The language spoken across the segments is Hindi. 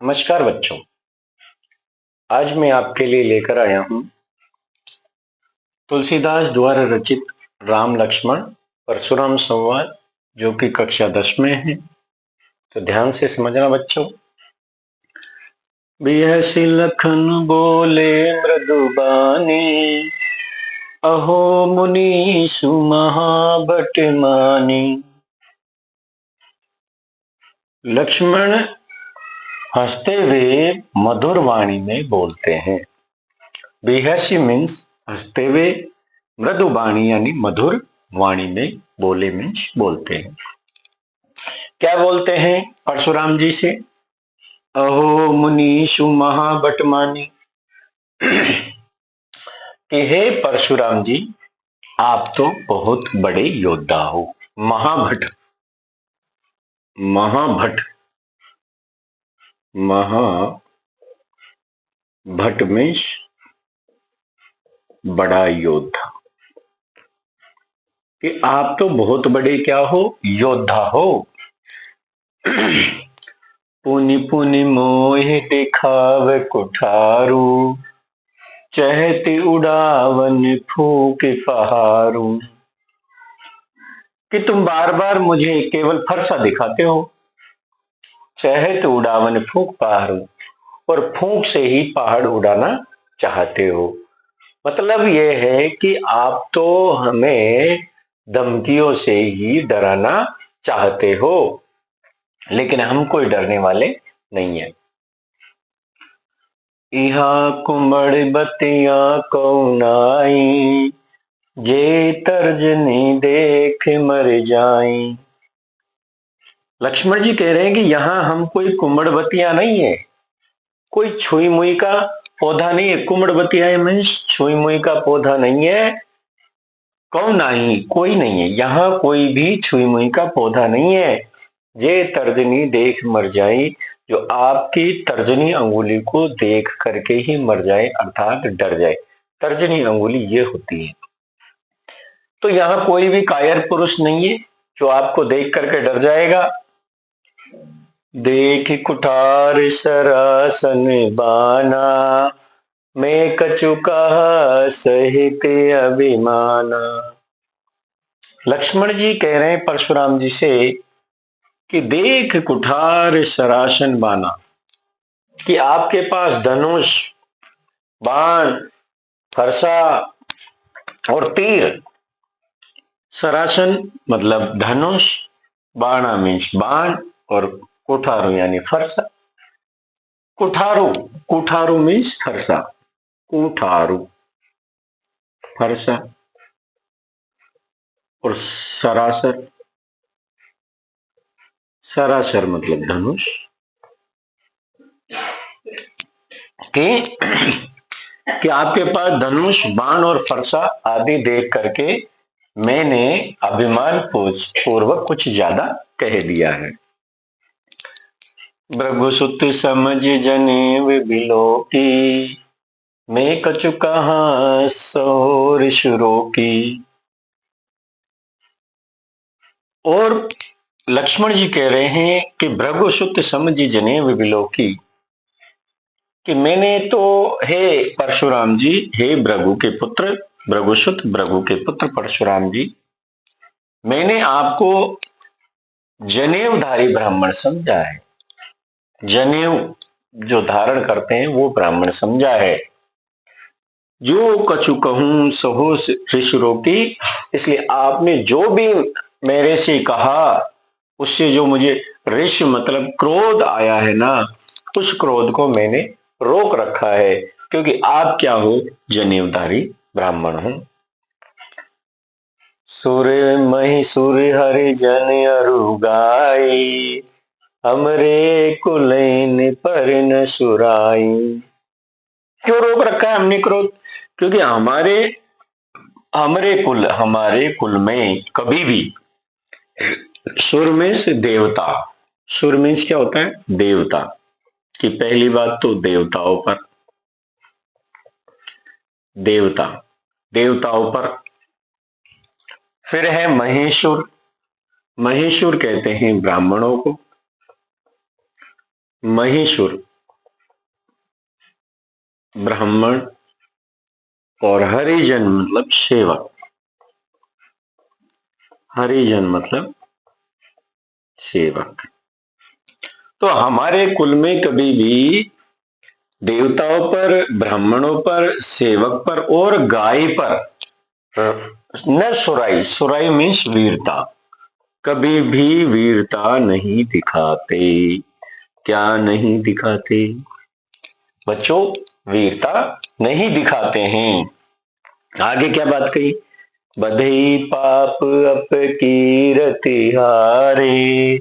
नमस्कार बच्चों। आज मैं आपके लिए लेकर आया हूं तुलसीदास द्वारा रचित राम लक्ष्मण परशुराम संवाद, जो कि कक्षा 10 में है। तो ध्यान से समझना बच्चों। बिहसि लखन बोले मृदुबानी, अहो मुनीषु महाबट मानी। लक्ष्मण हंसते हुए मधुर वाणी में बोलते हैं। बेहसी मीन्स हंसते हुए, मृदु वाणी यानी मधुर वाणी में बोले मीन्स बोलते हैं। क्या बोलते हैं परशुराम जी से? अहो मुनीषु महाबटमानी, कि हे परशुराम जी, आप तो बहुत बड़े योद्धा हो। महाभट, महाभट, महाभट मीन्स बड़ा योद्धा। कि आप तो बहुत बड़े क्या हो? योद्धा हो। पुनि पुनि मोहि दिखाव कुठारू, चहति उड़ावन फूक पहारू। कि तुम बार बार मुझे केवल फरसा दिखाते हो। चहत उड़ावन फूक पहारू, और फूंक से ही पहाड़ उड़ाना चाहते हो। मतलब यह है कि आप तो हमें धमकियों से ही डराना चाहते हो, लेकिन हम कोई डरने वाले नहीं है। इहा कुमड़ बतिया कौनाई, जे तर्जनी देख मर जाई। लक्ष्मण जी कह रहे हैं कि यहां हम कोई कुमड़बतिया नहीं है, कोई छुई मुई का पौधा नहीं है। कुमड़बतिया मीन्स छुई मुई का पौधा नहीं है। कौन नहीं, कोई नहीं है, यहां कोई भी छुई मुई का पौधा नहीं है। जे तर्जनी देख मर जाए, जो आपकी तर्जनी अंगुली को देख करके ही मर जाए, अर्थात डर जाए। तर्जनी अंगुली ये होती है। तो यहां कोई भी कायर पुरुष नहीं है जो आपको देख करके डर जाएगा। देख कुठार सरासन बाना, मैं कछु कहा सहित अभिमाना। लक्ष्मण जी कह रहे हैं परशुराम जी से कि देख कुठार सरासन बाना, कि आपके पास धनुष, बाण, फरसा और तीर। सरासन मतलब धनुष, बाणा मीन्स बाण, और कुठारू यानी फरसा। कुठारू, कुठारू मीन्स फरसा, कुठारू फरसा, और सरासर, सरासर मतलब धनुष। कि आपके पास धनुष, बाण और फरसा आदि देख करके मैंने अभिमान पूर्वक कुछ ज्यादा कह दिया है। भृगुसुत समझ जनेव बिलो की, मैं कछु कहा सौर शुरो की। और लक्ष्मण जी कह रहे हैं कि भृगुसुत समझ जनेव बिलो की, कि मैंने तो, हे परशुराम जी, हे भृगु के पुत्र, भृगुसुत भृगु के पुत्र परशुराम जी, मैंने आपको जनेऊधारी ब्राह्मण समझा है। जनेऊ जो धारण करते हैं वो ब्राह्मण समझा है। जो कछु कहूं सहो ऋषिरों की, इसलिए आपने जो भी मेरे से कहा, उससे जो मुझे ऋषि मतलब क्रोध आया है ना, उस क्रोध को मैंने रोक रखा है, क्योंकि आप क्या हो? जनेऊधारी ब्राह्मण हो। सुर मही सुर हरि जन अरु गाई, हमरे कुलैन पर न सुराई। क्यों रोक रखा है हमने क्रोध? क्योंकि हमारे कुल में कभी भी, सुर में से देवता, सुर मीन्स क्या होता है? देवता। कि पहली बात तो देवताओं पर, देवता, देवताओं पर। फिर है महेश्वर, महेश्वर कहते हैं ब्राह्मणों को। महेश्वर ब्राह्मण और हरिजन मतलब सेवक। हरिजन मतलब सेवक। तो हमारे कुल में कभी भी देवताओं पर, ब्राह्मणों पर, सेवक पर और गाय पर न सुराई, सुराई मीन्स वीरता, कभी भी वीरता नहीं दिखाते। क्या नहीं दिखाते बच्चों? वीरता नहीं दिखाते हैं। आगे क्या बात कही? बधई पाप अपकीरति हारे,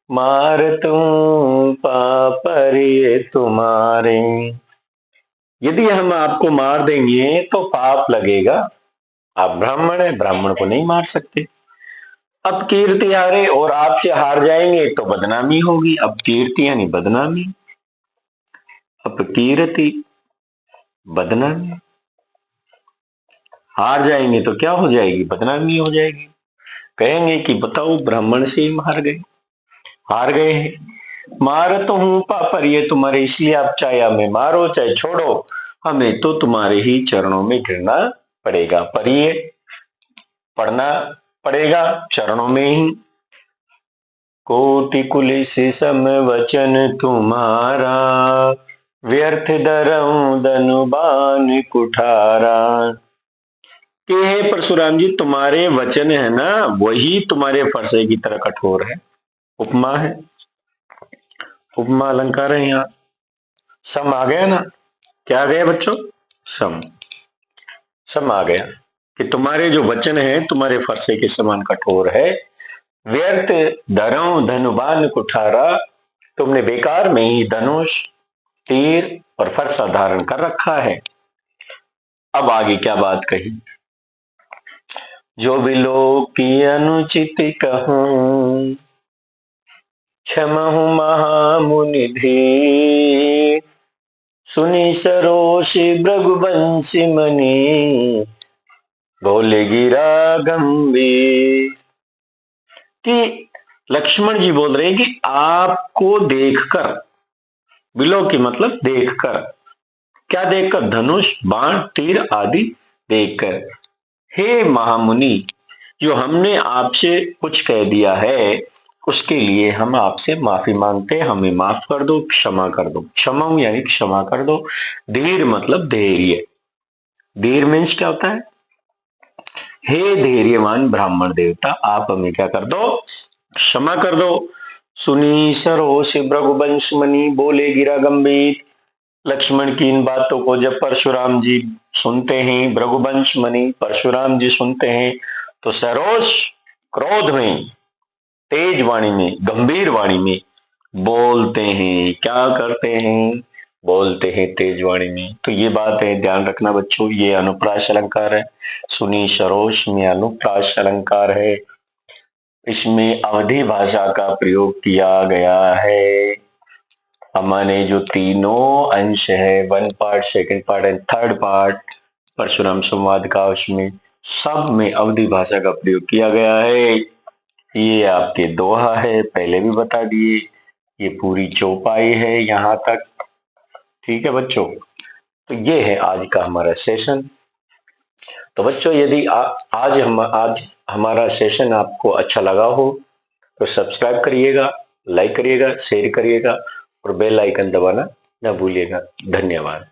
मार तुम पापरिय तुम्हारे। यदि हम आपको मार देंगे तो पाप लगेगा। आप ब्राह्मण है, ब्राह्मण को नहीं मार सकते। अब कीर्ति हारे, और आपसे हार जाएंगे तो बदनामी होगी। अब कीर्ति यानी बदनामी, अपकीर्ति बदनामी। हार जाएंगे तो क्या हो जाएगी? बदनामी हो जाएगी। कहेंगे कि बताओ ब्राह्मण से ही हार गए, हार गए हैं। मार तो हूं पर ये तुम्हारे, इसलिए आप चाहे हमें मारो चाहे छोड़ो, हमें तो तुम्हारे ही चरणों में गिरना पड़ेगा। पर ये पढ़ना पड़ेगा चरणों में ही। कोटि कुलिस सम वचन तुम्हारा, व्यर्थ दरऊं धनुबान कुठारा। कि हे परशुराम जी, तुम्हारे वचन है ना, वही तुम्हारे फरसे की तरह कठोर है। उपमा है, उपमा अलंकार है यहाँ। सम आ गया ना? क्या आ गया बच्चों? सम। सम आ गया कि तुम्हारे जो वचन है तुम्हारे फरसे के समान कठोर है। व्यर्थ धरऊं धनुबान कुठारा, तुमने बेकार में ही धनुष, तीर और फरसा धारण कर रखा है। अब आगे क्या बात कही? जो भी लोग की अनुचित कहूं, क्षमहु महामुनि धीर, सुनी सरोष भृगुवंशी मणि, बोले गिरा गंभीर। कि लक्ष्मण जी बोल रहे हैं कि आपको देखकर, बिलो की मतलब देखकर, क्या देखकर? धनुष, बाण, तीर आदि देखकर। हे महामुनि, जो हमने आपसे कुछ कह दिया है उसके लिए हम आपसे माफी मांगते हैं, हमें माफ कर दो, क्षमा कर दो। क्षमा यानी क्षमा कर दो। धीर मतलब धैर्य। धीर मीन्स क्या होता है? हे धैर्यवान ब्राह्मण देवता, आप हमें क्या कर दो? क्षमा कर दो। सुनी सरोष भृगुवंश मणि, बोले गिरा गंभीर। लक्ष्मण की इन बातों को जब परशुराम जी सुनते हैं, भृगुवंश मणि परशुराम जी सुनते हैं, तो सरोष क्रोध में, तेज वाणी में, गंभीर वाणी में बोलते हैं। क्या करते हैं? बोलते हैं तेज वाणी में। तो ये बात है, ध्यान रखना बच्चों, ये अनुप्रास अलंकार है। सुनी सरोष में अनुप्रास अलंकार है। इसमें अवधि भाषा का प्रयोग किया गया है। हमारे जो तीनों अंश है, one part, second part and third part Parshuram संवाद का, उसमें सब में अवधि भाषा का प्रयोग किया गया है। ये आपके दोहा है, पहले भी बता दिए। ये पूरी चौपाई है यहाँ तक। ठीक है बच्चों, तो ये है आज का हमारा सेशन। तो बच्चों यदि आज हमारा सेशन आपको अच्छा लगा हो तो सब्सक्राइब करिएगा, लाइक करिएगा, शेयर करिएगा और बेल आइकन दबाना ना भूलिएगा। धन्यवाद।